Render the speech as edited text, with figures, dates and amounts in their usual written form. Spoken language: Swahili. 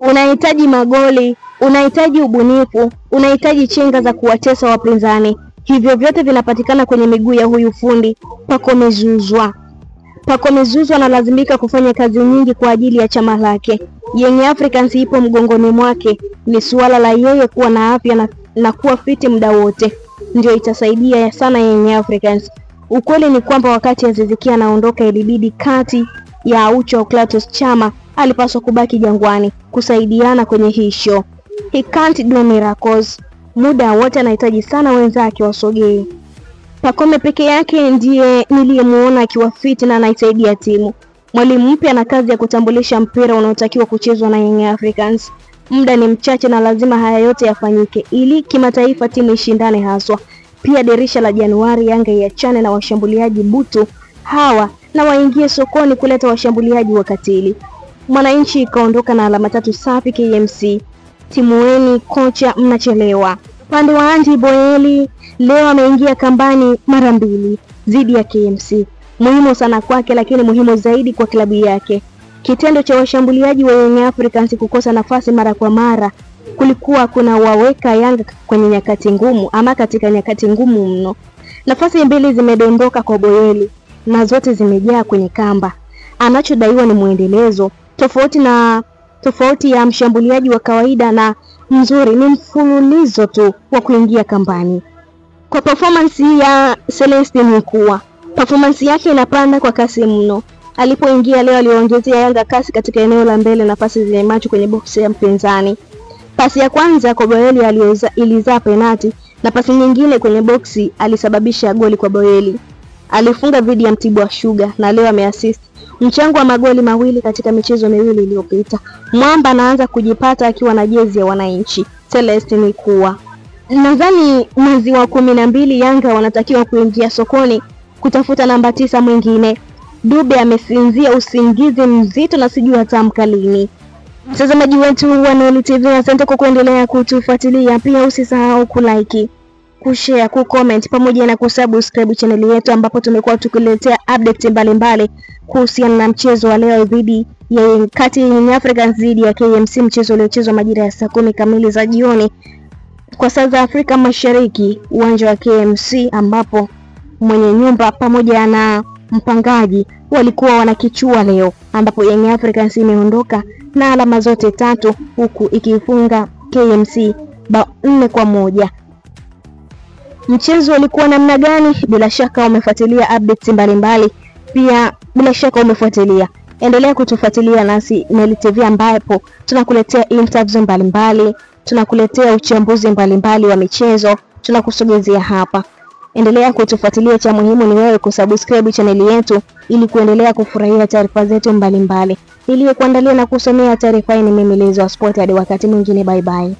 unahitaji magoli, unahitaji ubunifu, unahitaji chenga za kuwatesa wapinzani. Hivyo vyote vinapatikana kwenye miguu ya huyu fundi Pacome Zouzoua. Pacome Zouzoua analazimika kufanya kazi nyingi kwa ajili ya chama lake. Young Africans ipo mgongoni mwake. Ni suala la yeye kuwa na afya na kuwa fiti muda wote ndio itasaidia sana Young Africans. Ukweli ni kwamba wakati Aziz Ki anaondoka, ilibidi kati ya Aucho Clatous Chama alipaswa kubaki Jangwani kusaidiana kwenye hii show. He can't do miracles. Muda wote anahitaji sana wenzake wasogee. Pacome peke yake ndiye niliyemuona akiwa fit na anaisaidia timu. Mwalimu mpya na kazi ya kutambulisha mpira unaotakiwa kuchezwa na Young Africans. Muda ni mchache na lazima haya yote yafanyike ili kimataifa timu ishindane haswa. Pia dirisha la Januari Yanga iachane na washambuliaji butu hawa na waingie sokoni kuleta washambuliaji wakatili. Mwananchi ikaondoka na alama 3 safi KMC. Timueni kocha, mnachelewa. Pande wa Andy Boyeli leo ameingia kambani mara 2 dhidi ya KMC. Muhimu sana kwake, lakini muhimu zaidi kwa klabu yake. Kitendo cha washambuliaji wa Young Africans kukosa nafasi mara kwa mara kulikuwa kuna waweka Yanga kwenye nyakati ngumu, ama katika nyakati ngumu mno. Nafasi 2 zimedondoka kwa Boyeli na zote zimejaa kwenye kamba. Anachodaiwa ni muendelezo. Tofauti ya mshambuliaji wa kawaida na mzuri ni mfululizo tu wa kuingia kambani. Kwa performance ya Celestine Mkua, performance yake inapanda kwa kasi mno. Alipoingia leo aliongezea Yanga kasi katika eneo la mbele na pasi zenye macho kwenye box ya mpinzani. Pasi ya kwanza kwa Boyeli ilizaa penalti na pasi nyingine kwenye boxi alisababisha goli kwa Boyeli. Alifunga dhidi ya Mtibwa Sugar na leo ameassist mchango wa magoli 2 katika michezo 2 iliyopita. Mwamba anaanza kujipata akiwa na jezi ya Wananchi. Celestine Mkua. Nadhani mwezi wa 12 Yanga wanatakiwa kuingia sokoni kutafuta namba 9 mwingine. Dube amesinzia usingizi mzito na sijui atamka lini. Mtazamaji wetu wa Neli TV, asante kwa kuendelea kutufuatilia. Pia usisahau kulike, kushare, kucomment pamoja na kusubscribe channel yetu, ambapo tumekuwa tukiletea update mbalimbali kuhusiana na mchezo wa leo dhidi ya kati ya Young Africans dhidi ya KMC, mchezo uliochezwa majira ya saa 10 kamili za jioni kwa saa za Afrika Mashariki, uwanja wa KMC, ambapo mwenye nyumba pamoja na mpangaji walikuwa wanakichua leo, ambapo Young Africans imeondoka na alama zote 3 huku ikifunga KMC bao 4-1. Mchezo ulikuwa namna gani? Bila shaka umefuatilia updates mbalimbali. Pia bila shaka umefuatilia. Endelea kutufuatilia nasi Neli TV, ambapo tunakuletea interviews mbalimbali, tunakuletea uchambuzi mbalimbali wa michezo, tunakusogezea hapa. Endelea kutufuatilia, cha muhimu ni wewe kusubscribe channel yetu ili kuendelea kufurahia taarifa zetu mbalimbali. Niliyekuandalia na kusomea taarifa hii ni mimi Lizo Sport. Hadi wakati mwingine, bye bye.